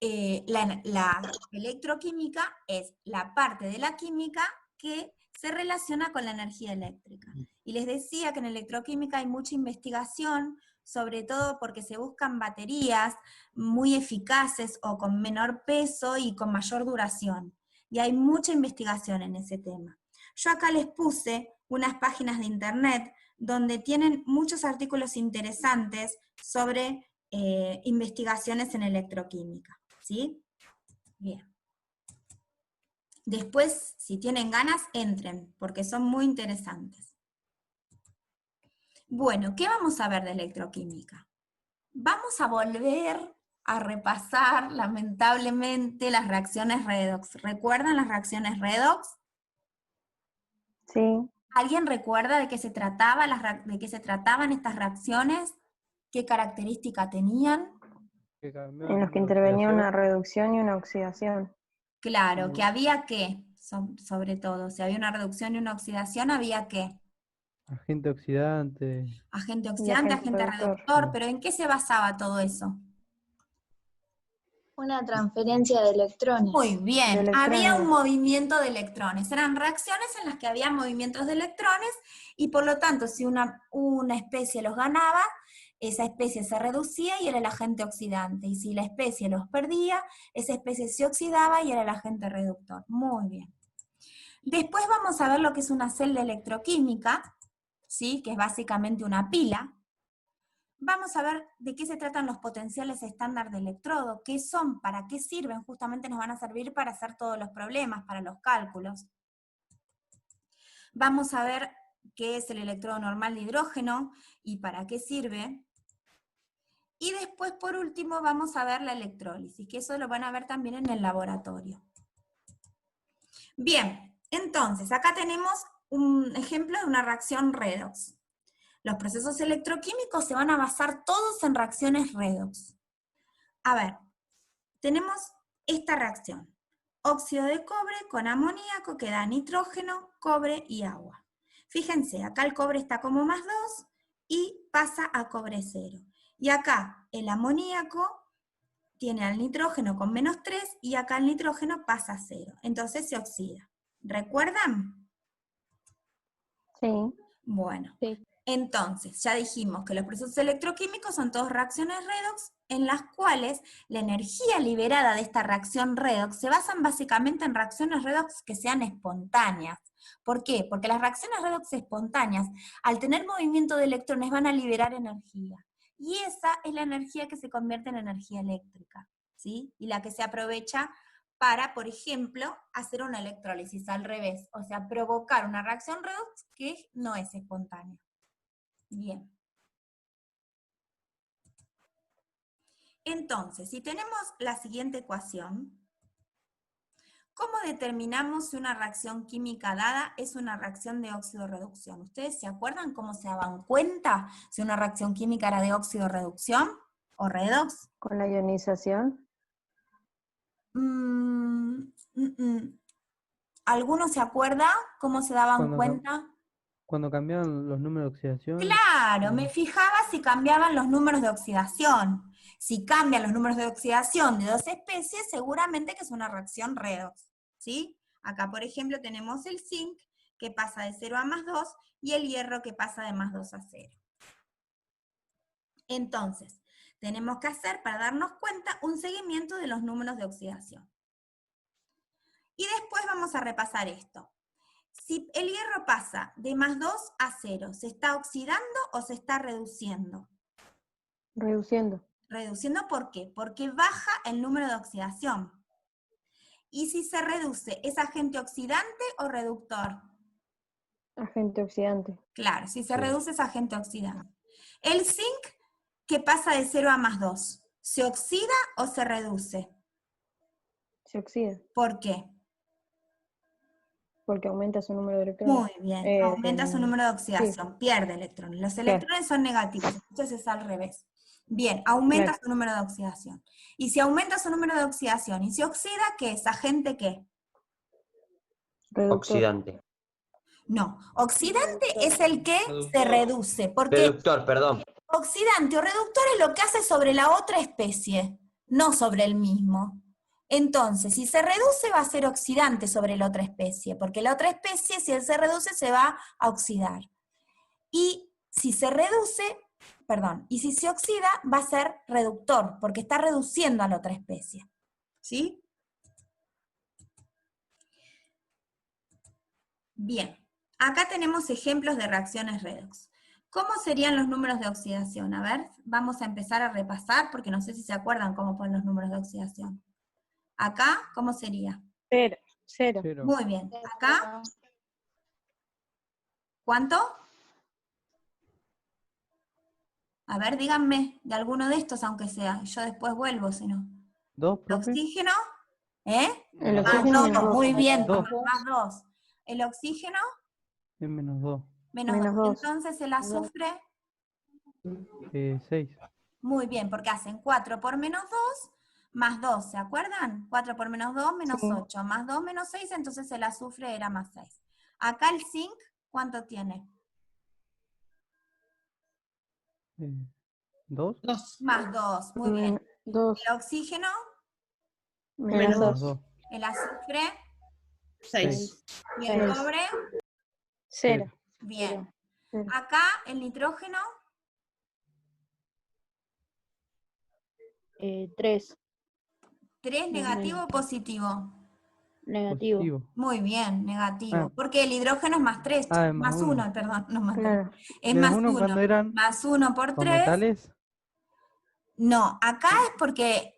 la electroquímica es la parte de la química que se relaciona con la energía eléctrica. Y les decía que en electroquímica hay mucha investigación, sobre todo porque se buscan baterías muy eficaces o con menor peso y con mayor duración. Y hay mucha investigación en ese tema. Yo acá les puse unas páginas de internet donde tienen muchos artículos interesantes sobre investigaciones en electroquímica, ¿sí? Bien. Después, si tienen ganas, entren, porque son muy interesantes. Bueno, ¿qué vamos a ver de electroquímica? Vamos a volver a repasar, lamentablemente, las reacciones redox. ¿Recuerdan las reacciones redox? Sí. ¿Alguien recuerda de qué se trataba, de qué se trataban estas reacciones? ¿Qué característica tenían? En los que intervenía una reducción y una oxidación. Claro, que había que, sobre todo, si había una reducción y una oxidación, había que. Agente oxidante. Agente oxidante, agente reductor, pero ¿en qué se basaba todo eso? Una transferencia de electrones. Muy bien, había un movimiento de electrones, eran reacciones en las que había movimientos de electrones, y por lo tanto, si una especie los ganaba, esa especie se reducía y era el agente oxidante, y si la especie los perdía, esa especie se oxidaba y era el agente reductor. Muy bien. Después vamos a ver lo que es una celda electroquímica, ¿sí? Que es básicamente una pila. Vamos a ver de qué se tratan los potenciales estándar de electrodo, qué son, para qué sirven, justamente nos van a servir para hacer todos los problemas, para los cálculos. Vamos a ver qué es el electrodo normal de hidrógeno y para qué sirve. Y después, por último, vamos a ver la electrólisis, que eso lo van a ver también en el laboratorio. Bien, entonces, acá tenemos un ejemplo de una reacción redox. Los procesos electroquímicos se van a basar todos en reacciones redox. A ver, tenemos esta reacción. Óxido de cobre con amoníaco que da nitrógeno, cobre y agua. Fíjense, acá el cobre está como +2 y pasa a cobre 0. Y acá el amoníaco tiene al nitrógeno con -3 y acá el nitrógeno pasa a 0. Entonces se oxida. ¿Recuerdan? Sí. Bueno. Sí. Entonces, ya dijimos que los procesos electroquímicos son todas reacciones redox en las cuales la energía liberada de esta reacción redox se basan básicamente en reacciones redox que sean espontáneas. ¿Por qué? Porque las reacciones redox espontáneas, al tener movimiento de electrones, van a liberar energía. Y esa es la energía que se convierte en energía eléctrica, ¿sí? Y la que se aprovecha para, por ejemplo, hacer una electrólisis al revés, o sea, provocar una reacción redox que no es espontánea. Bien. Entonces, si tenemos la siguiente ecuación, ¿cómo determinamos si una reacción química dada es una reacción de óxido-reducción? ¿Ustedes se acuerdan cómo se daban cuenta si una reacción química era de óxido-reducción o redox? ¿Con la ionización? ¿Alguno se acuerda cómo se daban cuenta? Cuando cambiaban los números de oxidación. Claro, me fijaba si cambiaban los números de oxidación. Si cambian los números de oxidación de dos especies, seguramente que es una reacción redox, ¿sí? Acá, por ejemplo, tenemos el zinc, que pasa de 0 a +2, y el hierro, que pasa de +2 a 0. Entonces, tenemos que hacer, para darnos cuenta, un seguimiento de los números de oxidación. Y después vamos a repasar esto. Si el hierro pasa de +2 a 0, ¿se está oxidando o se está reduciendo? Reduciendo. Reduciendo, ¿por qué? Porque baja el número de oxidación. ¿Y si se reduce, es agente oxidante o reductor? Agente oxidante. Claro, si se reduce es agente oxidante. El zinc, que pasa de 0 a +2, ¿se oxida o se reduce? Se oxida. ¿Por qué? Porque aumenta su número de electrones. Muy bien, aumenta su número de oxidación, sí. Pierde electrones. Los electrones son negativos, entonces es al revés. Bien, aumenta su número de oxidación. Y si aumenta su número de oxidación y se oxida, ¿qué es? ¿Agente qué? Reductor. Oxidante. No, oxidante es el que se reduce. Porque Reductor, perdón. oxidante o reductor es lo que hace sobre la otra especie. no sobre el mismo. Entonces, si se reduce va a ser oxidante sobre la otra especie, porque la otra especie, si él se reduce, se va a oxidar. Y si se reduce, y si se oxida, va a ser reductor, porque está reduciendo a la otra especie. ¿Sí? Bien, acá tenemos ejemplos de reacciones redox. ¿Cómo serían los números de oxidación? A ver, vamos a empezar a repasar, porque no sé si se acuerdan cómo ponen los números de oxidación. Acá, ¿cómo sería? 0. 0. Cero. Muy bien. Acá, ¿cuánto? A ver, díganme de alguno de estos, aunque sea. Yo después vuelvo, si no. ¿Dos, ¿El profe? oxígeno? ¿Eh? El Más oxígeno dos, menos 2. muy bien, Dos. más 2. ¿El oxígeno? Es menos 2. Menos Menos 2. 2. Entonces el azufre, 6. muy bien, porque hacen 4 por menos 2, más 2, ¿se acuerdan? 4 por menos 2, menos Sí. 8, más 2, menos 6, entonces el azufre era más 6. Acá el zinc, ¿cuánto tiene? 2. Más 2, muy bien. 2. El oxígeno, Menos Menos 2. 2. el azufre, 6. y el Seis. cobre, 0. bien. Cero. Acá el nitrógeno, 3. 3, negativo o positivo. Negativo. Positivo. Muy bien, negativo. Ah. Porque el hidrógeno es más 3, Ah, es más más uno. 1, perdón, no más 3. Claro. Es ¿Menos más 1 1. cuando eran Más 1 por con 3. metales? No, acá es porque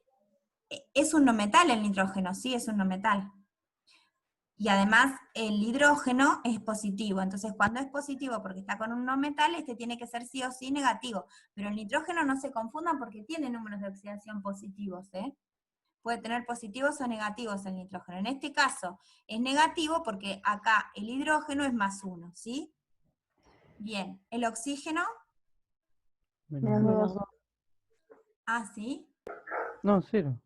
es un no metal el nitrógeno, sí, es un no metal. Y además el hidrógeno es positivo, entonces cuando es positivo porque está con un no metal, este tiene que ser sí o sí negativo. Pero el nitrógeno no se confundan porque tiene números de oxidación positivos, ¿eh? Puede tener positivos o negativos el nitrógeno. En este caso es negativo porque acá el hidrógeno es más 1, ¿sí? Bien, el oxígeno, Menos Menos 2. 2. ah, ¿sí? No, 0.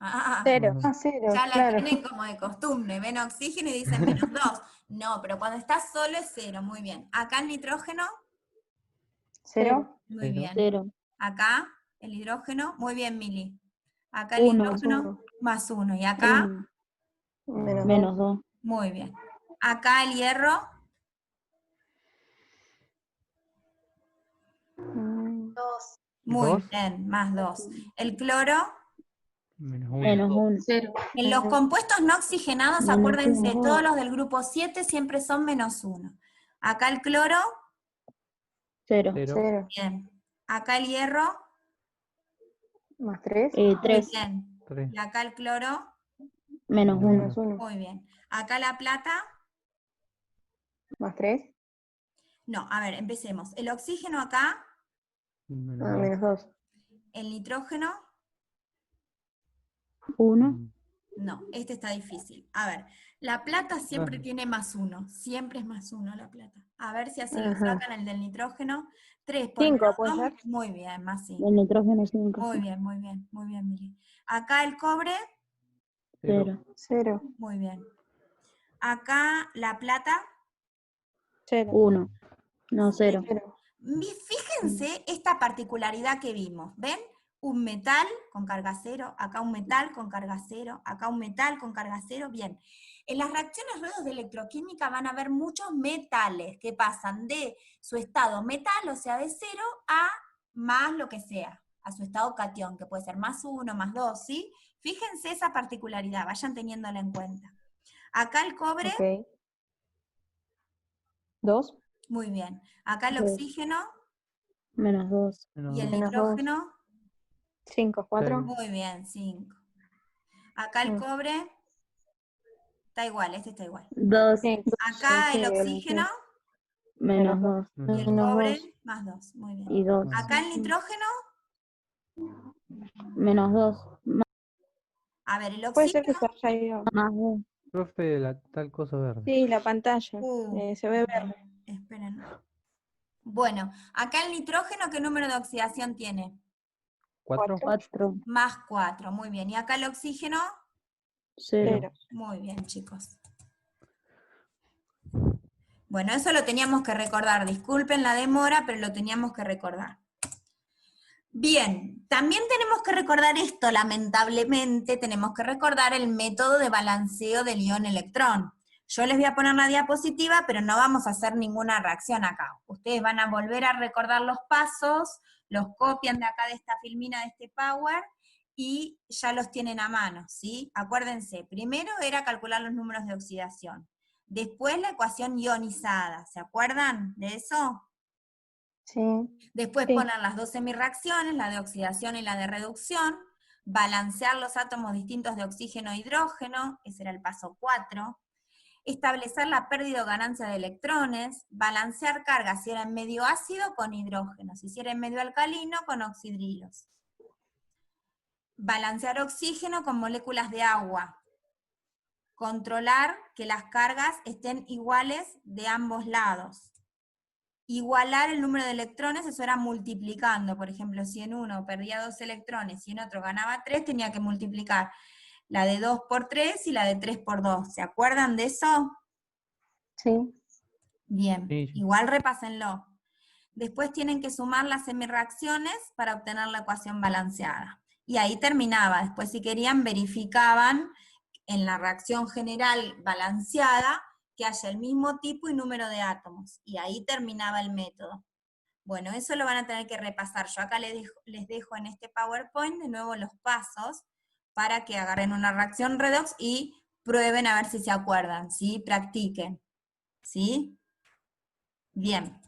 Ah, 0. Menos Ah, dos. 0, ya la claro. tienen como de costumbre, ven oxígeno y dicen menos 2. No, pero cuando está solo es 0, muy bien. Acá el nitrógeno, 0. muy Cero. bien. 0. Acá el hidrógeno, muy bien, Mili. Acá el 1. nitrógeno, más 1. Y acá, 1. Menos Menos 2. 2. muy bien. Acá el hierro, 2. muy ¿Dos? bien, más 2. El cloro, Menos 1. Menos 1. 0. en los compuestos no oxigenados, Menos acuérdense, uno. todos los del grupo 7 siempre son menos 1. Acá el cloro, 0. 0. 0. bien. Acá el hierro, Más 3. muy 3. bien. 3. Y acá el cloro, Menos Menos 1. 1. muy bien. Acá la plata, Más 3. no, a ver, empecemos. El oxígeno acá, Menos Ah, 2. menos 2. el nitrógeno, 1. no, este está difícil. A ver, la plata siempre tiene más 1, siempre es más 1 la plata. A ver si así lo Ajá. sacan el del nitrógeno. 3 por 5, menos ¿puede 2, ser? muy bien, más 5. El nitrógeno 5. Muy bien, muy bien, muy bien, Mili. Acá el cobre, 0. 0. muy bien. Acá la plata, 0. 1. No, 0. 0. Fíjense esta particularidad que vimos, ¿ven? Un metal con carga 0, acá un metal con carga 0, acá un metal con carga 0, bien. En las reacciones redox de electroquímica van a haber muchos metales que pasan de su estado metal, o sea, de 0, a más lo que sea, a su estado catión, que puede ser más 1, más 2, ¿sí? Fíjense esa particularidad, vayan teniéndola en cuenta. Acá el cobre, Ok. 2. muy bien. Acá el 2. oxígeno Menos 2. Menos y el 2. Menos 2. nitrógeno, 5, 4. muy bien, 5. Acá el cobre está igual, este está igual. 2. Sí, Acá el oxígeno Menos 2. y el Menos cobre 2. más 2, muy bien. Y 2. Acá el nitrógeno, Menos 2. a ver, el Puede ser que oxígeno, se haya ido. Más 2. Profe, la tal cosa verde. Sí, la pantalla. Se ve verde. esperen. Bueno, acá el nitrógeno, ¿qué número de oxidación tiene? 4. 4. Más 4, muy bien. Y acá el oxígeno, 0. 0. muy bien, chicos. Bueno, eso lo teníamos que recordar. Disculpen la demora, pero lo teníamos que recordar. Bien, también tenemos que recordar esto, lamentablemente, tenemos que recordar el método de balanceo del ion-electrón. Yo les voy a poner la diapositiva, pero no vamos a hacer ninguna reacción acá. Ustedes van a volver a recordar los pasos, los copian de acá de esta filmina, de este Power, y ya los tienen a mano, ¿sí? Acuérdense, primero era calcular los números de oxidación, después la ecuación ionizada, ¿se acuerdan de eso? Sí. Después Sí. poner las dos semirreacciones, la de oxidación y la de reducción, balancear los átomos distintos de oxígeno e hidrógeno, ese era el paso 4, establecer la pérdida o ganancia de electrones, balancear cargas si era en medio ácido con hidrógeno, si era en medio alcalino con oxidrilos, balancear oxígeno con moléculas de agua, controlar que las cargas estén iguales de ambos lados, igualar el número de electrones, eso era multiplicando, por ejemplo, si en uno perdía 2 electrones y en otro ganaba 3, tenía que multiplicar la de 2 por 3 y la de 3 por 2, ¿se acuerdan de eso? Sí. Bien, Sí. igual repásenlo. Después tienen que sumar las semirreacciones para obtener la ecuación balanceada. Y ahí terminaba, después si querían verificaban en la reacción general balanceada, que haya el mismo tipo y número de átomos, y ahí terminaba el método. Bueno, eso lo van a tener que repasar. Yo acá les dejo en este PowerPoint de nuevo los pasos para que agarren una reacción redox y prueben a ver si se acuerdan, ¿sí? Practiquen, ¿sí? Bien.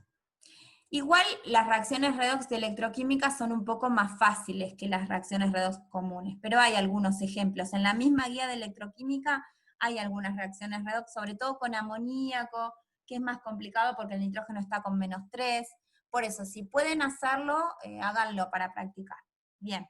Igual las reacciones redox de electroquímica son un poco más fáciles que las reacciones redox comunes, pero hay algunos ejemplos. En la misma guía de electroquímica hay algunas reacciones redox, sobre todo con amoníaco, que es más complicado porque el nitrógeno está con -3. Por eso, si pueden hacerlo, háganlo para practicar. Bien.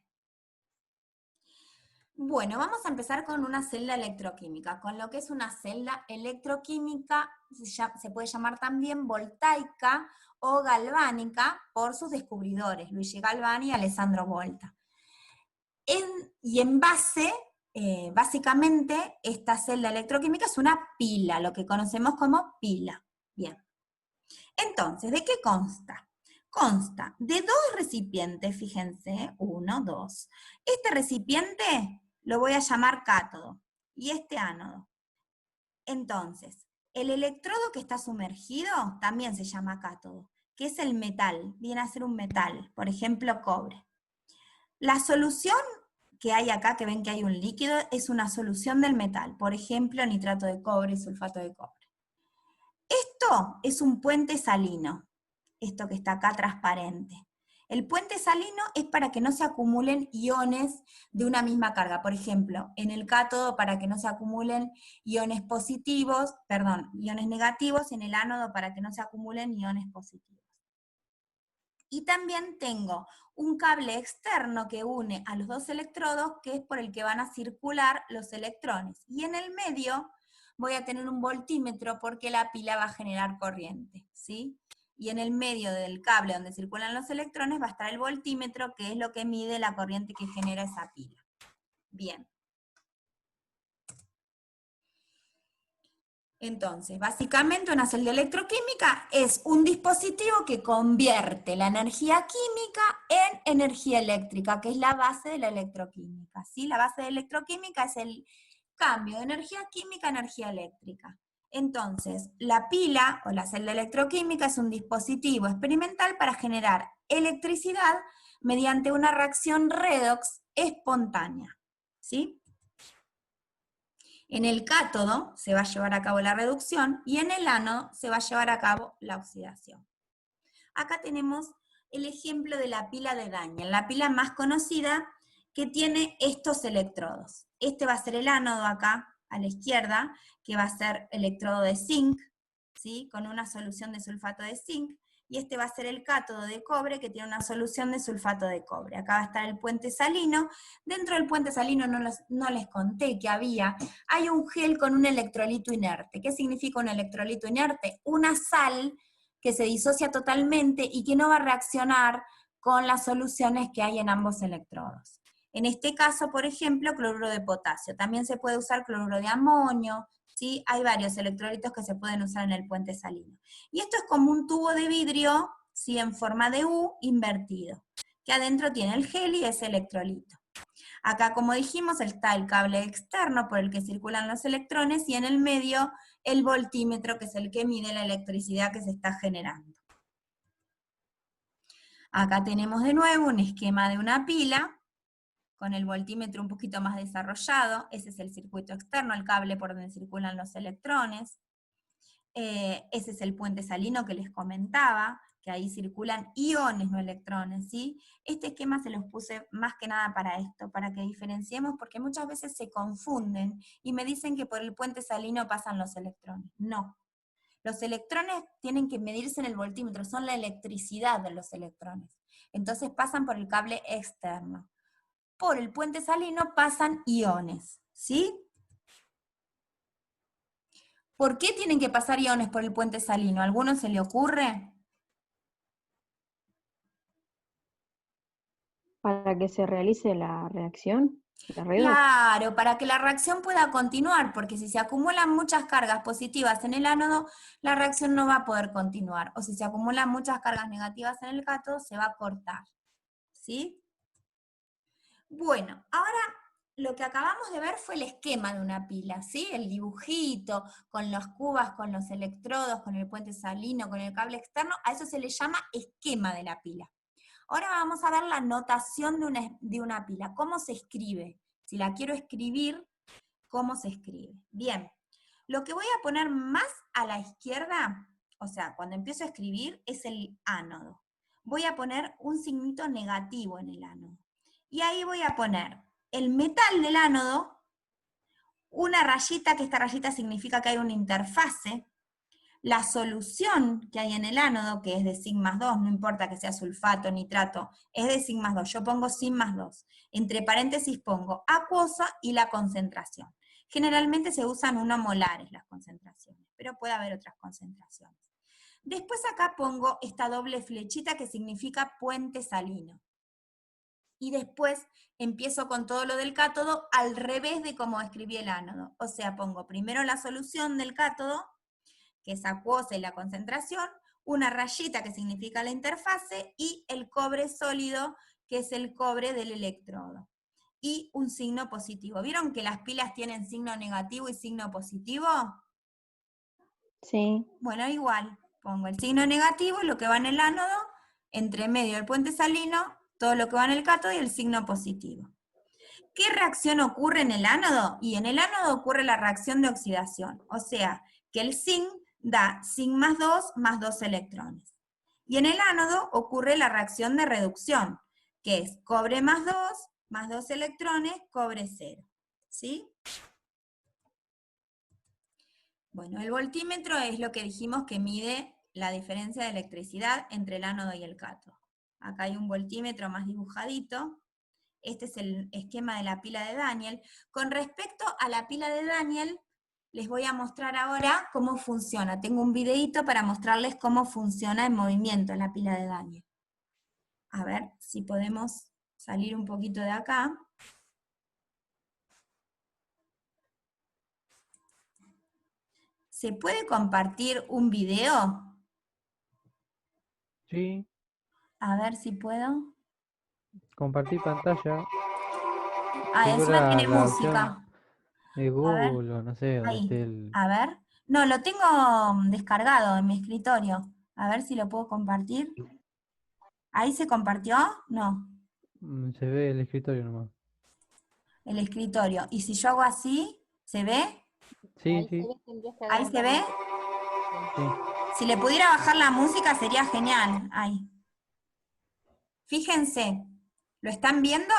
Bueno, vamos a empezar con una celda electroquímica. Con lo que es una celda electroquímica, se puede llamar también voltaica o galvánica por sus descubridores, Luigi Galvani y Alessandro Volta. Y en base, básicamente, esta celda electroquímica es una pila, lo que conocemos como pila. Bien. Entonces, ¿de qué consta? Consta de 2 recipientes, fíjense, 1, 2. Este recipiente lo voy a llamar cátodo, y este ánodo. Entonces, el electrodo que está sumergido también se llama cátodo, que es el metal, viene a ser un metal, por ejemplo, cobre. La solución que hay acá, que ven que hay un líquido, es una solución del metal, por ejemplo, nitrato de cobre, sulfato de cobre. Esto es un puente salino, esto que está acá transparente. El puente salino es para que no se acumulen iones de una misma carga. Por ejemplo, en el cátodo para que no se acumulen iones negativos, y en el ánodo para que no se acumulen iones positivos. Y también tengo un cable externo que une a los 2 electrodos, que es por el que van a circular los electrones. Y en el medio voy a tener un voltímetro porque la pila va a generar corriente, ¿sí? Y en el medio del cable donde circulan los electrones va a estar el voltímetro, que es lo que mide la corriente que genera esa pila. Bien. Entonces, básicamente una celda electroquímica es un dispositivo que convierte la energía química en energía eléctrica, que es la base de la electroquímica, ¿sí? La base de la electroquímica es el cambio de energía química a energía eléctrica. Entonces, la pila o la celda electroquímica es un dispositivo experimental para generar electricidad mediante una reacción redox espontánea, ¿sí? En el cátodo se va a llevar a cabo la reducción y en el ánodo se va a llevar a cabo la oxidación. Acá tenemos el ejemplo de la pila de Daniel, la pila más conocida que tiene estos electrodos. Este va a ser el ánodo acá, a la izquierda, que va a ser electrodo de zinc, ¿sí? Con una solución de sulfato de zinc, y este va a ser el cátodo de cobre, que tiene una solución de sulfato de cobre. Acá va a estar el puente salino. Dentro del puente salino no les conté que hay un gel con un electrolito inerte. ¿Qué significa un electrolito inerte? Una sal que se disocia totalmente y que no va a reaccionar con las soluciones que hay en ambos electrodos. En este caso, por ejemplo, cloruro de potasio. También se puede usar cloruro de amonio, ¿sí? Hay varios electrolitos que se pueden usar en el puente salino. Y esto es como un tubo de vidrio, ¿sí? En forma de U invertido. que adentro tiene el gel y ese electrolito. Acá, como dijimos, está el cable externo por el que circulan los electrones, y en el medio el voltímetro, que es el que mide la electricidad que se está generando. Acá tenemos de nuevo un esquema de una pila, con el voltímetro un poquito más desarrollado. Ese es el circuito externo, el cable por donde circulan los electrones. Ese es el puente salino que les comentaba, que ahí circulan iones, no electrones, ¿sí? Este esquema se los puse más que nada para esto, para que diferenciemos, porque muchas veces se confunden y me dicen que por el puente salino pasan los electrones. No. Los electrones tienen que medirse en el voltímetro, son la electricidad de los electrones. Entonces pasan por el cable externo. Por el puente salino pasan iones, ¿sí? ¿Por qué tienen que pasar iones por el puente salino? ¿A alguno se le ocurre? Para que se realice la reacción, la redox. Claro, para que la reacción pueda continuar, porque si se acumulan muchas cargas positivas en el ánodo, la reacción no va a poder continuar. O si se acumulan muchas cargas negativas en el cátodo, se va a cortar. ¿Sí? Bueno, ahora lo que acabamos de ver fue el esquema de una pila, ¿sí? El dibujito, con las cubas, con los electrodos, con el puente salino, con el cable externo, a eso se le llama esquema de la pila. Ahora vamos a ver la notación de una pila, cómo se escribe. Si la quiero escribir, ¿cómo se escribe? Bien, lo que voy a poner más a la izquierda, o sea, cuando empiezo a escribir, es el ánodo. Voy a poner un signito negativo en el ánodo. Y ahí voy a poner el metal del ánodo, una rayita, que esta rayita significa que hay una interfase, la solución que hay en el ánodo, que es de Sig+2, no importa que sea sulfato, nitrato, es de Sig+2, yo pongo Sig+2. Entre paréntesis pongo acuosa y la concentración. Generalmente se usan 1 molares las concentraciones, pero puede haber otras concentraciones. Después acá pongo esta doble flechita que significa puente salino. Y después empiezo con todo lo del cátodo al revés de cómo escribí el ánodo. O sea, pongo primero la solución del cátodo, que es acuosa y la concentración, una rayita que significa la interfase, y el cobre sólido, que es el cobre del electrodo. Y un signo positivo. ¿Vieron que las pilas tienen signo negativo y signo positivo? Sí. Bueno, igual, pongo el signo negativo, lo que va en el ánodo, entre medio del puente salino, todo lo que va en el cátodo y el signo positivo. ¿Qué reacción ocurre en el ánodo? Y en el ánodo ocurre la reacción de oxidación, o sea, que el zinc da Sig+2 más 2 electrones. Y en el ánodo ocurre la reacción de reducción, que es cobre más 2 electrones, cobre 0. ¿Sí? Bueno, el voltímetro es lo que dijimos que mide la diferencia de electricidad entre el ánodo y el cátodo. Acá hay un voltímetro más dibujadito. Este es el esquema de la pila de Daniel. Con respecto a la pila de Daniel, les voy a mostrar ahora cómo funciona. Tengo un videíto para mostrarles cómo funciona en movimiento la pila de Daniel. A ver si podemos salir un poquito de acá. ¿Se puede compartir un video? Sí, A ver si puedo. compartir pantalla. Ah, Tengo encima tiene la música. opción de A ver, Google o no sé, donde ahí. esté el... A ver. No, lo tengo descargado en mi escritorio. A ver si lo puedo compartir. ¿Ahí se compartió? No, Se ve el escritorio nomás. el escritorio. ¿Y si yo hago así, se ve? Sí, sí, ¿Ahí se ve? sí. Si le pudiera bajar la música sería genial. Ahí. Fíjense, ¿lo están viendo?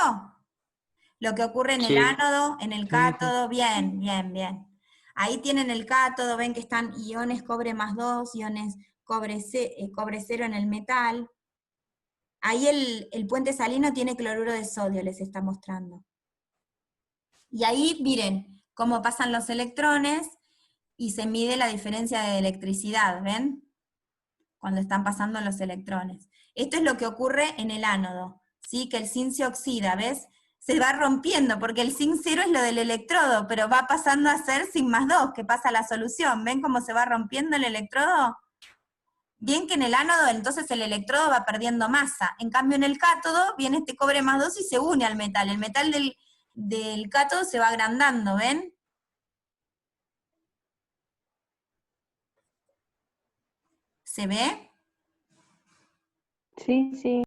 Lo que ocurre en el ánodo, en el Sí, cátodo, bien, bien, bien. Ahí tienen el cátodo, ven que están iones cobre más 2, iones cobre 0 en el metal. Ahí el puente salino tiene cloruro de sodio, les está mostrando. Y ahí miren cómo pasan los electrones y se mide la diferencia de electricidad, ¿ven? Cuando están pasando los electrones. Esto es lo que ocurre en el ánodo, ¿sí? Que el zinc se oxida, ¿ves? Se va rompiendo, porque el zinc 0 es lo del electrodo, pero va pasando a ser Sig+2, que pasa a la solución. ¿Ven cómo se va rompiendo el electrodo? Bien que en el ánodo entonces el electrodo va perdiendo masa. En cambio en el cátodo viene este cobre más 2 y se une al metal. El metal del cátodo se va agrandando, ¿ven? ¿Se ve? Sí, sí.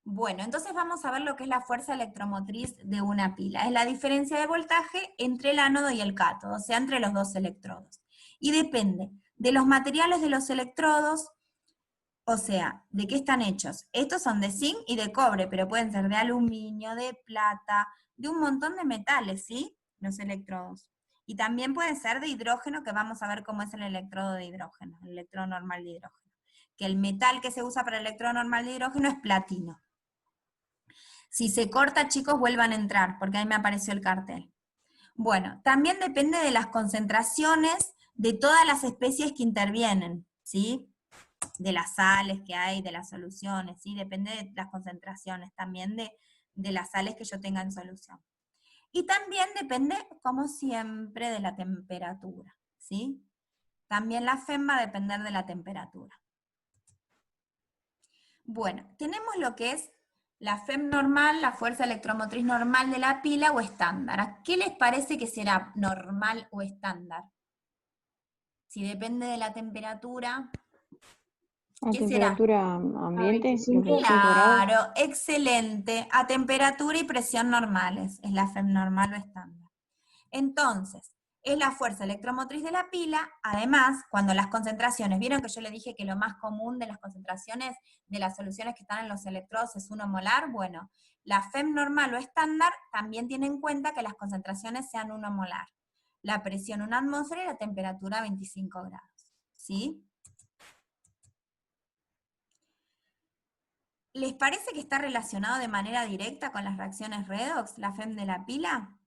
Bueno, entonces vamos a ver lo que es la fuerza electromotriz de una pila. Es la diferencia de voltaje entre el ánodo y el cátodo, o sea, entre los dos electrodos. Y depende de los materiales de los electrodos, o sea, ¿de qué están hechos? Estos son de zinc y de cobre, pero pueden ser de aluminio, de plata, de un montón de metales, ¿sí? Los electrodos. Y también puede ser de hidrógeno, que vamos a ver cómo es el electrodo de hidrógeno, el electrodo normal de hidrógeno. Que el metal que se usa para el electrodo normal de hidrógeno es platino. Si se corta, chicos, vuelvan a entrar, porque ahí me apareció el cartel. Bueno, también depende de las concentraciones de todas las especies que intervienen, ¿sí? De las sales que hay, de las soluciones, ¿sí? Depende de las concentraciones también de las sales que yo tenga en solución. Y también depende, como siempre, de la temperatura, ¿sí? También la FEM va a depender de la temperatura. Bueno, tenemos lo que es la FEM normal, la fuerza electromotriz normal de la pila o estándar. ¿A qué les parece que será normal o estándar? Si depende de la temperatura, A ¿qué será? temperatura ambiente, los 25. 25 grados. Claro, excelente. A temperatura y presión normales, es la FEM normal o estándar. Entonces, es la fuerza electromotriz de la pila. Además, cuando las concentraciones, vieron que yo le dije que lo más común de las concentraciones de las soluciones que están en los electrodos es 1 molar, bueno, la FEM normal o estándar también tiene en cuenta que las concentraciones sean 1 molar. La presión 1 atmósfera y la temperatura 25 grados, ¿sí? ¿Les parece que está relacionado de manera directa con las reacciones redox, la FEM de la pila?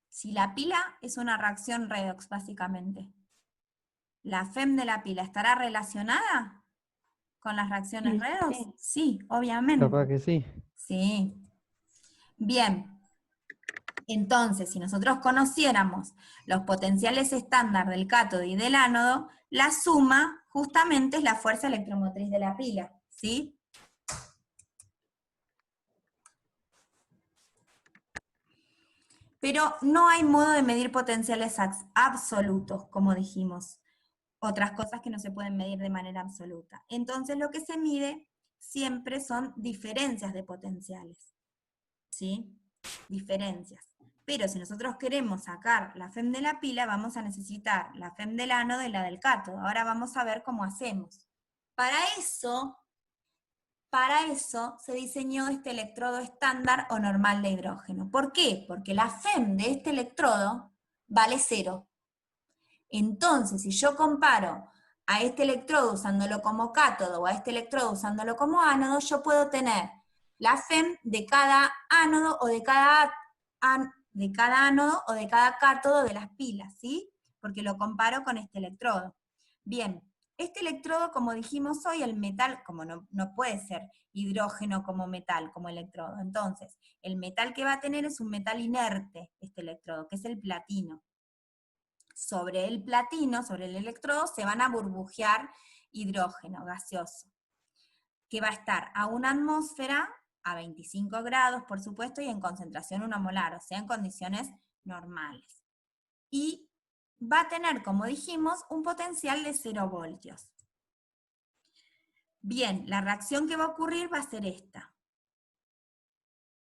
Si la pila es una reacción redox, básicamente, ¿la FEM de la pila estará relacionada con las reacciones Y redox? sí. Sí, obviamente. Capaz que sí. Sí. Bien. Entonces, si nosotros conociéramos los potenciales estándar del cátodo y del ánodo, la suma justamente es la fuerza electromotriz de la pila, ¿sí? Pero no hay modo de medir potenciales absolutos, como dijimos. Otras cosas que no se pueden medir de manera absoluta. Entonces lo que se mide siempre son diferencias de potenciales, ¿sí? Diferencias. Pero si nosotros queremos sacar la FEM de la pila, vamos a necesitar la FEM del ánodo y la del cátodo. Ahora vamos a ver cómo hacemos. Para eso se diseñó este electrodo estándar o normal de hidrógeno. ¿Por qué? Porque la FEM de este electrodo vale 0. Entonces, si yo comparo a este electrodo usándolo como cátodo o a este electrodo usándolo como ánodo, yo puedo tener la FEM de cada ánodo o de cada ánodo o de cada cátodo de las pilas, ¿sí? Porque lo comparo con este electrodo. Bien, este electrodo, como dijimos hoy, el metal, como no puede ser hidrógeno como metal, como electrodo, entonces, el metal que va a tener es un metal inerte, este electrodo, que es el platino. Sobre el platino, sobre el electrodo, se van a burbujear hidrógeno gaseoso, que va a estar a 1 atmósfera, a 25 grados, por supuesto, y en concentración 1 molar, o sea, en condiciones normales. Y va a tener, como dijimos, un potencial de 0 voltios. Bien, la reacción que va a ocurrir va a ser esta.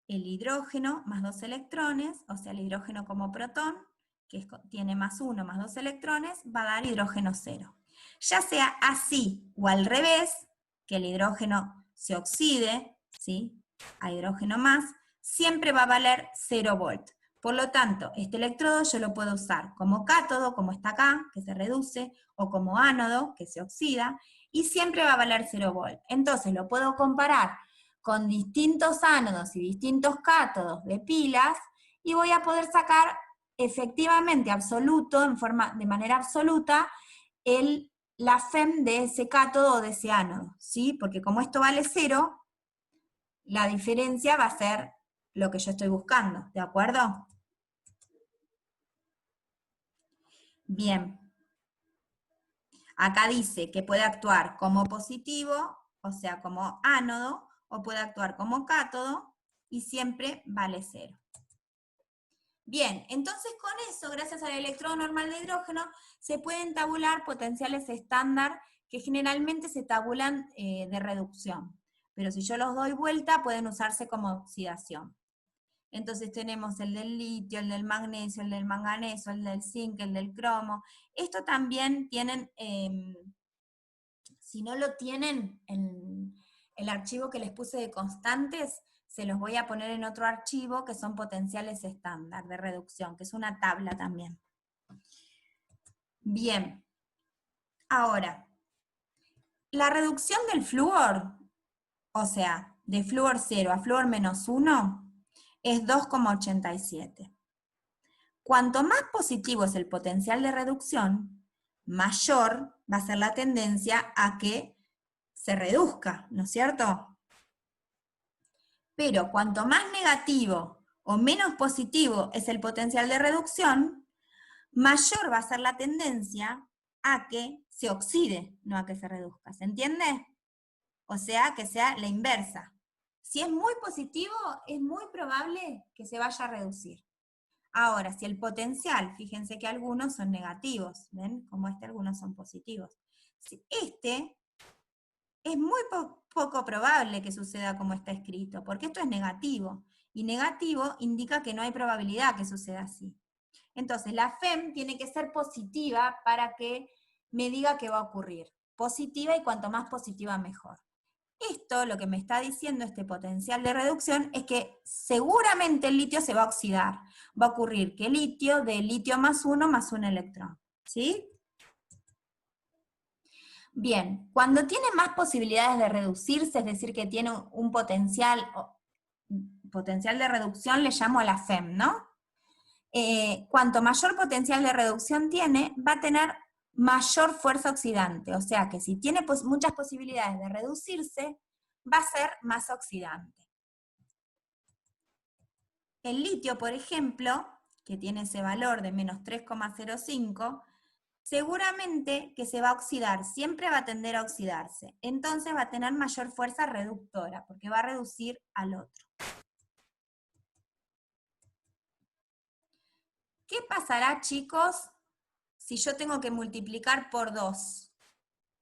El hidrógeno más 2 electrones, o sea, el hidrógeno como protón, que tiene más 1 más 2 electrones, va a dar hidrógeno 0. Ya sea así o al revés, que el hidrógeno se oxide, ¿sí?, a hidrógeno más, siempre va a valer 0 volt. Por lo tanto, este electrodo yo lo puedo usar como cátodo, como está acá, que se reduce, o como ánodo, que se oxida, y siempre va a valer 0 volt. Entonces lo puedo comparar con distintos ánodos y distintos cátodos de pilas, y voy a poder sacar efectivamente absoluto, de manera absoluta, la FEM de ese cátodo o de ese ánodo, ¿sí? Porque como esto vale 0, la diferencia va a ser lo que yo estoy buscando, ¿de acuerdo? Bien. Acá dice que puede actuar como positivo, o sea, como ánodo, o puede actuar como cátodo, y siempre vale 0. Bien, entonces con eso, gracias al electrodo normal de hidrógeno, se pueden tabular potenciales estándar que generalmente se tabulan de reducción. Pero si yo los doy vuelta, pueden usarse como oxidación. Entonces tenemos el del litio, el del magnesio, el del manganeso, el del zinc, el del cromo. Esto también tienen, si no lo tienen en el archivo que les puse de constantes, se los voy a poner en otro archivo que son potenciales estándar de reducción, que es una tabla también. Bien. Ahora, la reducción del flúor, o sea, de flúor 0 a flúor menos 1, es 2,87. Cuanto más positivo es el potencial de reducción, mayor va a ser la tendencia a que se reduzca, ¿no es cierto? Pero cuanto más negativo o menos positivo es el potencial de reducción, mayor va a ser la tendencia a que se oxide, no a que se reduzca. ¿Se entiende? O sea, que sea la inversa. Si es muy positivo, es muy probable que se vaya a reducir. Ahora, si el potencial, fíjense que algunos son negativos, ¿ven? Como algunos son positivos. Este es muy poco probable que suceda como está escrito, porque esto es negativo, y negativo indica que no hay probabilidad que suceda así. Entonces, la FEM tiene que ser positiva para que me diga que va a ocurrir. Positiva, y cuanto más positiva mejor. Esto, lo que me está diciendo este potencial de reducción, es que seguramente el litio se va a oxidar. Va a ocurrir que litio de litio más un electrón. ¿Sí? Bien, cuando tiene más posibilidades de reducirse, es decir, que tiene un potencial de reducción, le llamo a la FEM, ¿no? Cuanto mayor potencial de reducción tiene, va a tener mayor fuerza oxidante, o sea que si tiene muchas posibilidades de reducirse, va a ser más oxidante. El litio, por ejemplo, que tiene ese valor de menos 3,05, seguramente que se va a oxidar, siempre va a tender a oxidarse, entonces va a tener mayor fuerza reductora, porque va a reducir al otro. ¿Qué pasará, chicos, si yo tengo que multiplicar por 2?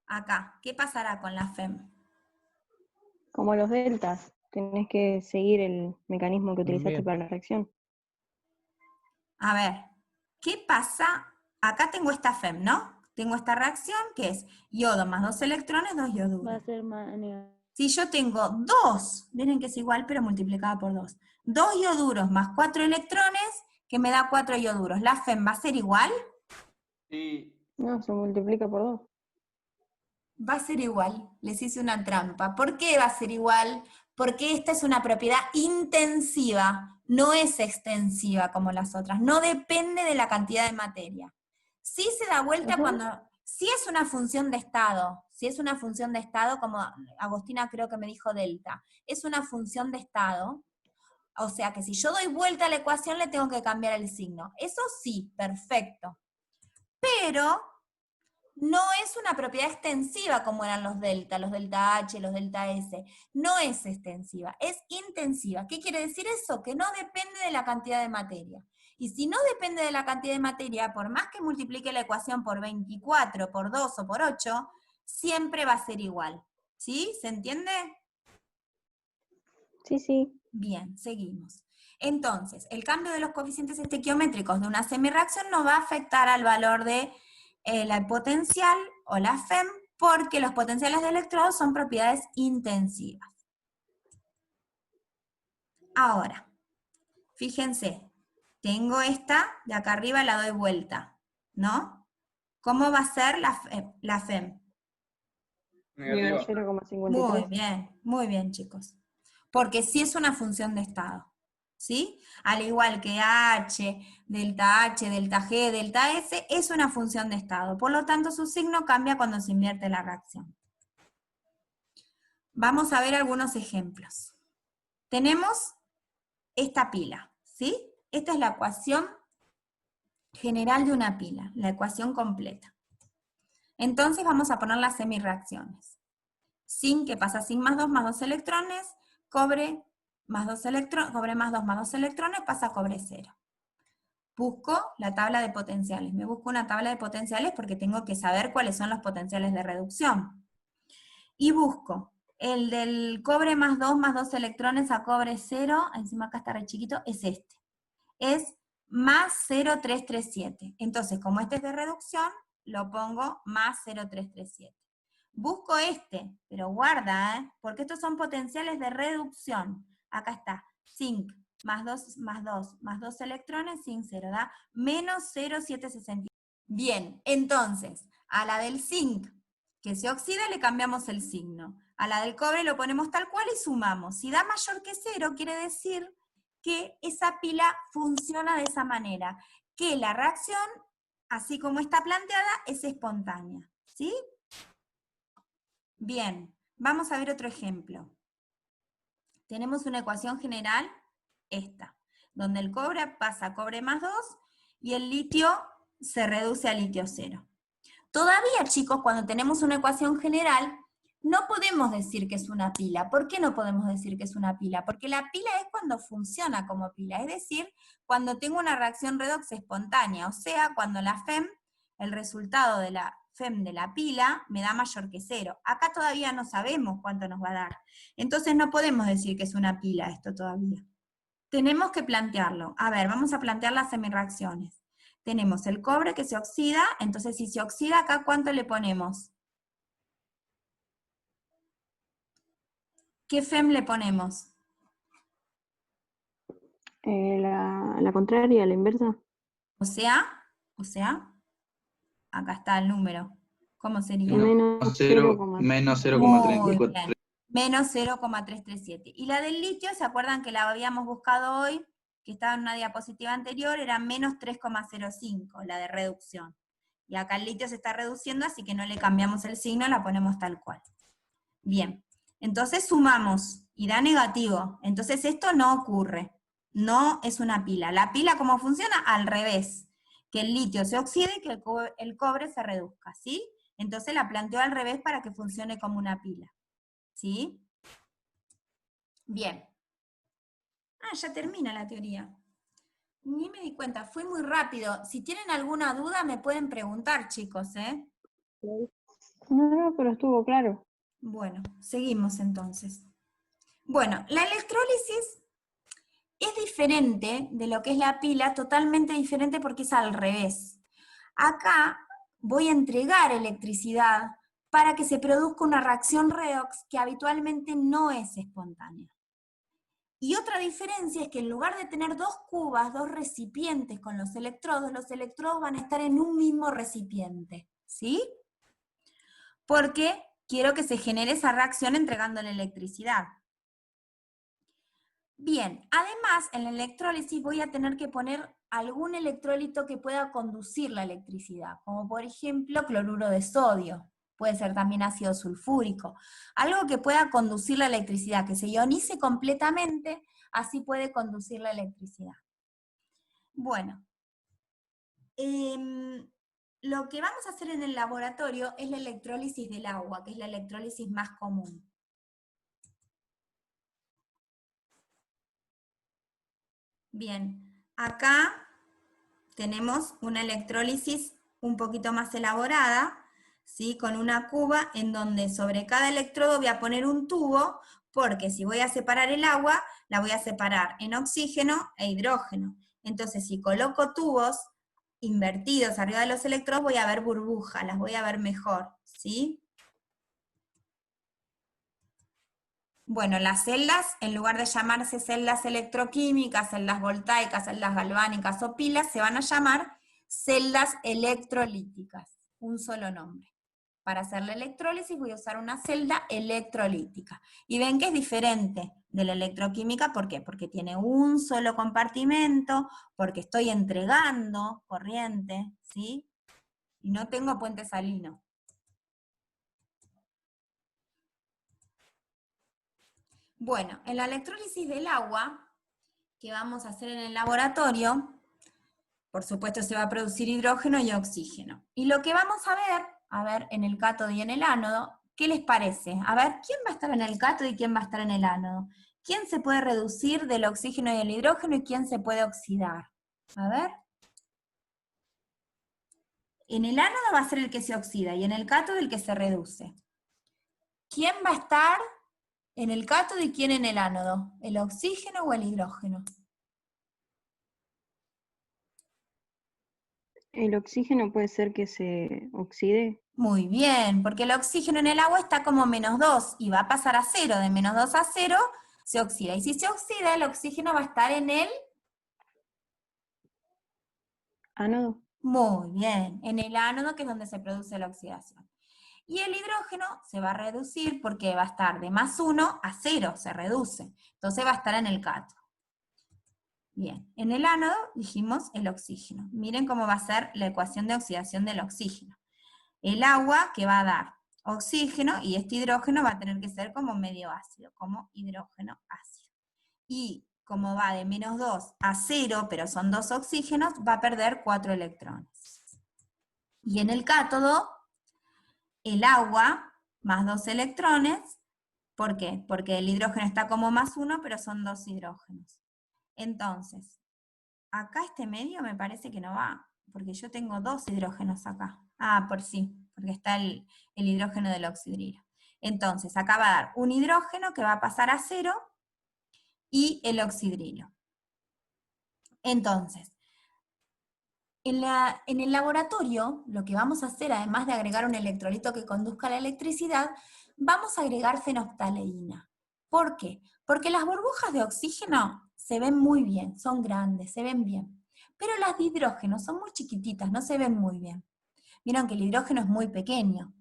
Acá, ¿qué pasará con la FEM? Como los deltas, tenés que seguir el mecanismo que utilizaste Bien. para la reacción. A ver, ¿qué pasa? Acá tengo esta FEM, ¿no? Tengo esta reacción que es yodo más 2 electrones, 2 Va a ioduros. ser más negativo. Si yo tengo 2, miren que es igual pero multiplicada por 2, 2 ioduros más 4 electrones, que me da 4 ioduros, ¿la FEM va a ser igual? Sí. No, se multiplica por 2. Va a ser igual, les hice una trampa. ¿Por qué va a ser igual? Porque esta es una propiedad intensiva, no es extensiva como las otras, no depende de la cantidad de materia. Sí se da vuelta sí es una función de estado, como Agostina creo que me dijo delta, es una función de estado, o sea que si yo doy vuelta a la ecuación le tengo que cambiar el signo. Eso sí, perfecto. Pero no es una propiedad extensiva como eran los delta H, los delta S. No es extensiva, es intensiva. ¿Qué quiere decir eso? Que no depende de la cantidad de materia. Y si no depende de la cantidad de materia, por más que multiplique la ecuación por 24, por 2 o por 8, siempre va a ser igual. ¿Sí? ¿Se entiende? Sí, sí. Bien, seguimos. Entonces, el cambio de los coeficientes estequiométricos de una semirreacción no va a afectar al valor de la potencial o la FEM, porque los potenciales de electrodos son propiedades intensivas. Ahora, fíjense, tengo esta, de acá arriba la doy vuelta, ¿no? ¿Cómo va a ser la FEM? Negativa. 0,53. Muy bien, chicos. Porque sí es una función de estado, ¿sí? Al igual que H, delta G, delta S, es una función de estado. Por lo tanto, su signo cambia cuando se invierte la reacción. Vamos a ver algunos ejemplos. Tenemos esta pila, ¿sí? Esta es la ecuación general de una pila, la ecuación completa. Entonces vamos a poner las semirreacciones. Zinc, que pasa zinc más 2 electrones, cobre más 2 electrones, cobre más 2 electrones, pasa cobre 0. Busco la tabla de potenciales. Me busco una tabla de potenciales porque tengo que saber cuáles son los potenciales de reducción. Y busco el del cobre más 2 electrones a cobre 0, encima acá está re chiquito, es este. Es más 0,337. Entonces, como este es de reducción, lo pongo más 0,337. Busco este, pero guarda, porque estos son potenciales de reducción. Acá está, zinc, más 2 electrones, zinc 0, da menos 0,760. Bien, entonces, a la del zinc, que se oxida, le cambiamos el signo. A la del cobre lo ponemos tal cual y sumamos. Si da mayor que 0, quiere decir que esa pila funciona de esa manera, que la reacción, así como está planteada, es espontánea, ¿sí? Bien, vamos a ver otro ejemplo. Tenemos una ecuación general, esta, donde el cobre pasa a cobre más 2 y el litio se reduce a litio 0. Todavía, chicos, cuando tenemos una ecuación general, no podemos decir que es una pila. ¿Por qué no podemos decir que es una pila? Porque la pila es cuando funciona como pila, es decir, cuando tengo una reacción redox espontánea, o sea, cuando la FEM, el resultado de la FEM de la pila, me da mayor que 0. Acá todavía no sabemos cuánto nos va a dar. Entonces no podemos decir que es una pila esto todavía. Tenemos que plantearlo. A ver, vamos a plantear las semirreacciones. Tenemos el cobre que se oxida, entonces si se oxida acá, ¿cuánto le ponemos? ¿Qué FEM le ponemos? La contraria, la inversa. O sea, acá está el número. ¿Cómo sería? Menos Menos Muy 0,343. bien. Menos 0,337. Y la del litio, ¿se acuerdan que la habíamos buscado hoy? Que estaba en una diapositiva anterior, era menos 3,05, la de reducción. Y acá el litio se está reduciendo, así que no le cambiamos el signo, la ponemos tal cual. Bien, entonces sumamos, y da negativo. Entonces esto no ocurre, no es una pila. La pila, ¿cómo funciona? Al revés, que el litio se oxide y que el cobre se reduzca, ¿sí? Entonces la planteo al revés para que funcione como una pila, ¿sí? Bien. Ah, ya termina la teoría. Ni me di cuenta, fui muy rápido. Si tienen alguna duda me pueden preguntar, chicos, ¿eh? No, pero estuvo claro. Bueno, seguimos entonces. Bueno, la electrólisis es diferente de lo que es la pila, totalmente diferente porque es al revés. Acá voy a entregar electricidad para que se produzca una reacción redox que habitualmente no es espontánea. Y otra diferencia es que en lugar de tener dos cubas, dos recipientes con los electrodos van a estar en un mismo recipiente, ¿sí? Porque quiero que se genere esa reacción entregando la electricidad. Bien, además en la electrólisis voy a tener que poner algún electrolito que pueda conducir la electricidad, como por ejemplo cloruro de sodio, puede ser también ácido sulfúrico, algo que pueda conducir la electricidad, que se ionice completamente, así puede conducir la electricidad. Bueno, lo que vamos a hacer en el laboratorio es la electrólisis del agua, que es la electrólisis más común. Bien, acá tenemos una electrólisis un poquito más elaborada, ¿sí? Con una cuba en donde sobre cada electrodo voy a poner un tubo, porque si voy a separar el agua, la voy a separar en oxígeno e hidrógeno. Entonces, si coloco tubos invertidos arriba de los electrodos, voy a ver burbujas, las voy a ver mejor, ¿sí? Bueno, las celdas, en lugar de llamarse celdas electroquímicas, celdas voltaicas, celdas galvánicas o pilas, se van a llamar celdas electrolíticas, un solo nombre. Para hacer la electrólisis voy a usar una celda electrolítica. Y ven que es diferente de la electroquímica, ¿por qué? Porque tiene un solo compartimento, porque estoy entregando corriente, ¿sí? Y no tengo puente salino. Bueno, en la electrólisis del agua, que vamos a hacer en el laboratorio, Por supuesto se va a producir hidrógeno y oxígeno. Y lo que vamos a ver en el cátodo y en el ánodo, ¿qué les parece? A ver, ¿quién va a estar en el cátodo y quién va a estar en el ánodo? ¿Quién se puede reducir del oxígeno y el hidrógeno y quién se puede oxidar? A ver. En el ánodo va a ser el que se oxida y en el cátodo el que se reduce. ¿Quién va a estar en el cátodo y quién en el ánodo? ¿El oxígeno o el hidrógeno? ¿El oxígeno puede ser que se oxide? Muy bien, porque el oxígeno en el agua está como -2 y va a pasar a 0, de -2 a 0 se oxida. Y si se oxida, el oxígeno va a estar en el... ¿Ánodo? Muy bien, en el ánodo, que es donde se produce la oxidación. Y el hidrógeno se va a reducir porque va a estar de +1 a 0, se reduce. Entonces va a estar en el cátodo. Bien, en el ánodo dijimos el oxígeno. Miren cómo va a ser la ecuación de oxidación del oxígeno. El agua que va a dar oxígeno y este hidrógeno va a tener que ser como medio ácido, como hidrógeno ácido. Y como va de -2 a 0, pero son 2 oxígenos, va a perder 4 electrones. Y en el cátodo, el agua más 2 electrones, ¿por qué? Porque el hidrógeno está como +1, pero son 2 hidrógenos. Entonces, acá este medio me parece que no va, porque yo tengo 2 hidrógenos acá. Ah, por sí, porque está el hidrógeno del oxidrilo. Entonces, acá va a dar un hidrógeno que va a pasar a 0 y el oxidrilo. Entonces, en el laboratorio, lo que vamos a hacer, además de agregar un electrolito que conduzca la electricidad, vamos a agregar fenolftaleína. ¿Por qué? Porque las burbujas de oxígeno se ven muy bien, son grandes, se ven bien. Pero las de hidrógeno son muy chiquititas, no se ven muy bien. Vieron que el hidrógeno es muy pequeño.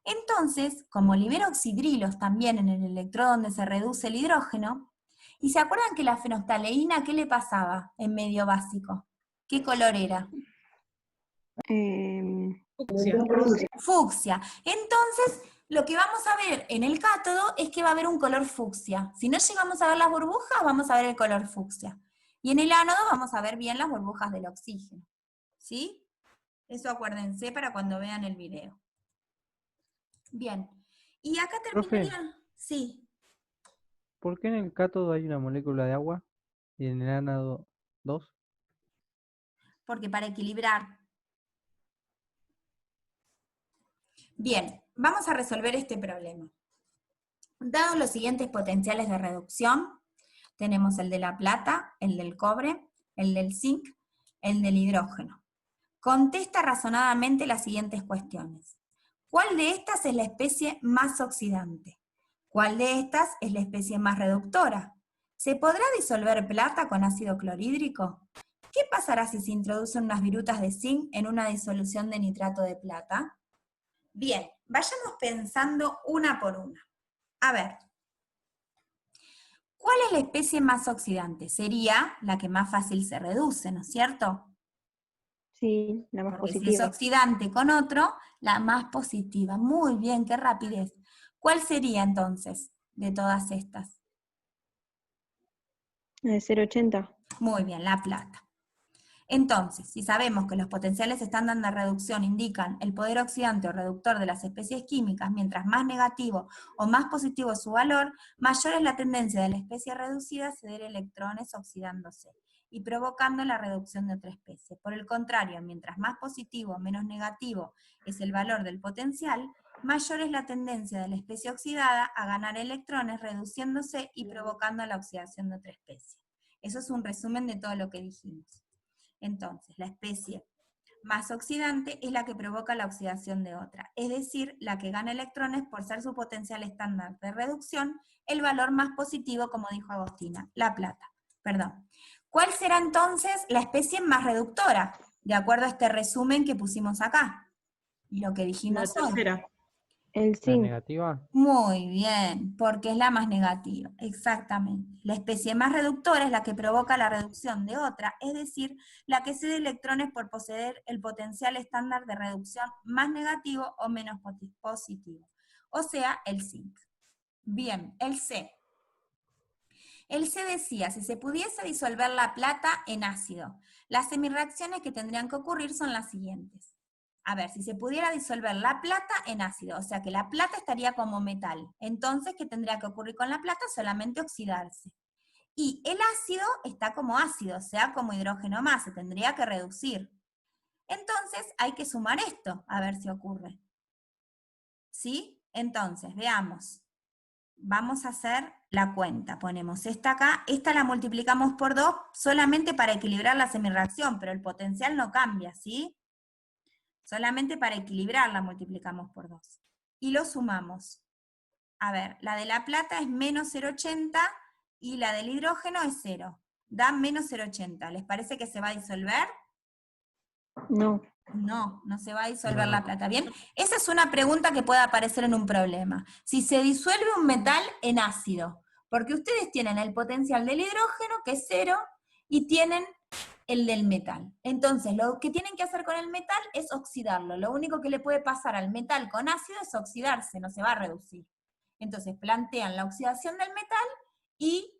Entonces, como libera oxidrilos también en el electrodo donde se reduce el hidrógeno, ¿y se acuerdan que la fenolftaleína qué le pasaba en medio básico? ¿Qué color era? Fucsia. Entonces, lo que vamos a ver en el cátodo es que va a haber un color fucsia. Si no llegamos a ver las burbujas, vamos a ver el color fucsia. Y en el ánodo vamos a ver bien las burbujas del oxígeno. ¿Sí? Eso acuérdense para cuando vean el video. Bien. Y acá Profe. terminaría... Sí. ¿Por qué en el cátodo hay una molécula de agua y en el ánodo 2? Porque para equilibrar. Bien, vamos a resolver este problema. Dados los siguientes potenciales de reducción, tenemos el de la plata, el del cobre, el del zinc, el del hidrógeno. Contesta razonadamente las siguientes cuestiones. ¿Cuál de estas es la especie más oxidante? ¿Cuál de estas es la especie más reductora? ¿Se podrá disolver plata con ácido clorhídrico? ¿Qué pasará si se introducen unas virutas de zinc en una disolución de nitrato de plata? Bien, vayamos pensando una por una. A ver, ¿cuál es la especie más oxidante? Sería la que más fácil se reduce, ¿no es cierto? Sí, la más Porque si es positiva. oxidante con otro, la más positiva. Muy bien, qué rapidez. ¿Cuál sería entonces de todas estas? La de 0,80. Muy bien, la plata. Entonces, si sabemos que los potenciales estándar de reducción indican el poder oxidante o reductor de las especies químicas, mientras más negativo o más positivo es su valor, mayor es la tendencia de la especie reducida a ceder electrones oxidándose y provocando la reducción de otra especie. Por el contrario, mientras más positivo o menos negativo es el valor del potencial, mayor es la tendencia de la especie oxidada a ganar electrones reduciéndose y provocando la oxidación de otra especie. Eso es un resumen de todo lo que dijimos. Entonces, la especie más oxidante es la que provoca la oxidación de otra, es decir, la que gana electrones por ser su potencial estándar de reducción, el valor más positivo, como dijo Agostina, la plata. Perdón. ¿Cuál será entonces la especie más reductora? De acuerdo a este resumen que pusimos acá, y lo que dijimos La hoy. tercera. El ¿La zinc. negativa? Muy bien, porque es la más negativa, exactamente. La especie más reductora es la que provoca la reducción de otra, es decir, la que cede electrones por poseer el potencial estándar de reducción más negativo o menos positivo, o sea, el zinc. Bien, el C. El C decía, si se pudiese disolver la plata en ácido, las semirreacciones que tendrían que ocurrir son las siguientes. A ver, si se pudiera disolver la plata en ácido, o sea que la plata estaría como metal, entonces, ¿qué tendría que ocurrir con la plata? Solamente oxidarse. Y el ácido está como ácido, o sea, como hidrógeno más, se tendría que reducir. Entonces, hay que sumar esto, a ver si ocurre. ¿Sí? Entonces, veamos. Vamos a hacer la cuenta. Ponemos esta acá, esta la multiplicamos por 2 solamente para equilibrar la semirreacción, pero el potencial no cambia, ¿sí? Solamente para equilibrar la multiplicamos por 2. Y lo sumamos. A ver, la de la plata es menos 0,80 y la del hidrógeno es 0. Da menos 0,80. ¿Les parece que se va a disolver? No. No, no se va a disolver la plata. ¿Bien? Esa es una pregunta que puede aparecer en un problema. Si se disuelve un metal en ácido, porque ustedes tienen el potencial del hidrógeno, que es 0, y tienen el del metal. Entonces, lo que tienen que hacer con el metal es oxidarlo. Lo único que le puede pasar al metal con ácido es oxidarse, no se va a reducir. Entonces, plantean la oxidación del metal y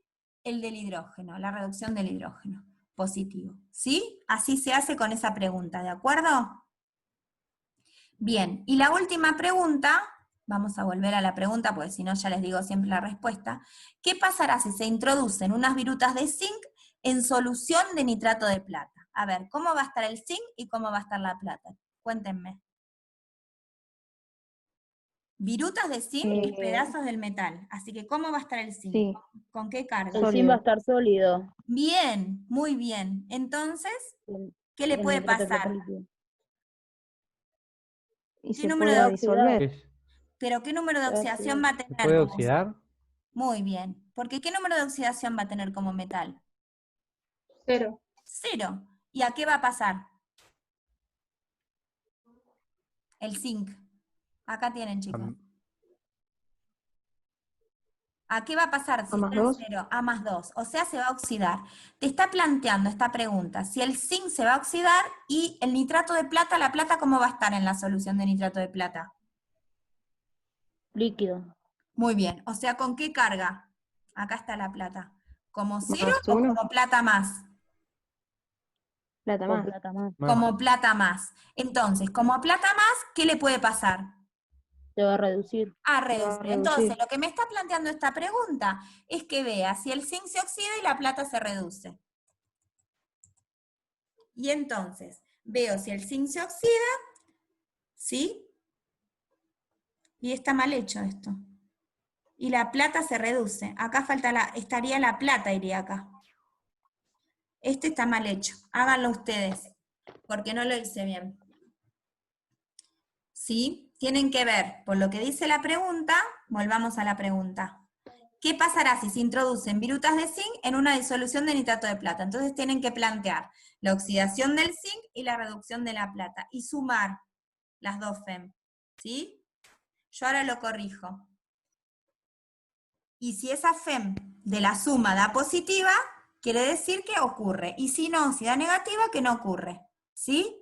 el del hidrógeno, la reducción del hidrógeno. Positivo, ¿sí? Así se hace con esa pregunta, ¿de acuerdo? Bien, y la última pregunta, vamos a volver a la pregunta, porque si no ya les digo siempre la respuesta. ¿Qué pasará si se introducen unas virutas de zinc en solución de nitrato de plata? A ver, ¿cómo va a estar el zinc y cómo va a estar la plata? Cuéntenme. Virutas de zinc y pedazos del metal, así que ¿cómo va a estar el zinc? Sí. ¿Con qué carga? El zinc va a estar sólido. Bien, muy bien. Entonces, ¿qué le El puede nitrato de plata pasar? líquido. Y ¿Qué se número puede de disolver. ¿Pero qué número de Se va a oxidación oxidar. va a ¿Se tener? puede oxidar? Muy bien. Porque ¿qué número de oxidación va a tener como metal? 0. 0. ¿Y a qué va a pasar? El zinc. Acá tienen, chicos. Am- ¿A qué va a pasar si ¿A más está en 2? 0? A más 2. O sea, se va a oxidar. Te está planteando esta pregunta. Si el zinc se va a oxidar y el nitrato de plata, ¿la plata cómo va a estar en la solución de nitrato de plata? Líquido. Muy bien. O sea, ¿con qué carga? Acá está la plata. ¿Como 0 Más o 1. como plata más? Plata Con más. plata más. Como plata más. Entonces, como plata más, ¿qué le puede pasar? Se va a reducir. A Se va a reducir. Entonces, reducir. lo que me está planteando esta pregunta es que vea si el zinc se oxida y la plata se reduce. Y entonces, veo si el zinc se oxida, ¿sí? Y está mal hecho esto. Y la plata se reduce. Acá falta estaría la plata, iría acá. Este está mal hecho. Háganlo ustedes, porque no lo hice bien. ¿Sí? Tienen que ver, por lo que dice la pregunta, volvamos a la pregunta. ¿Qué pasará si se introducen virutas de zinc en una disolución de nitrato de plata? Entonces tienen que plantear la oxidación del zinc y la reducción de la plata, y sumar las dos FEM, ¿sí? Yo ahora lo corrijo. Y si esa FEM de la suma da positiva, quiere decir que ocurre, y si no, si da negativa, que no ocurre, ¿sí?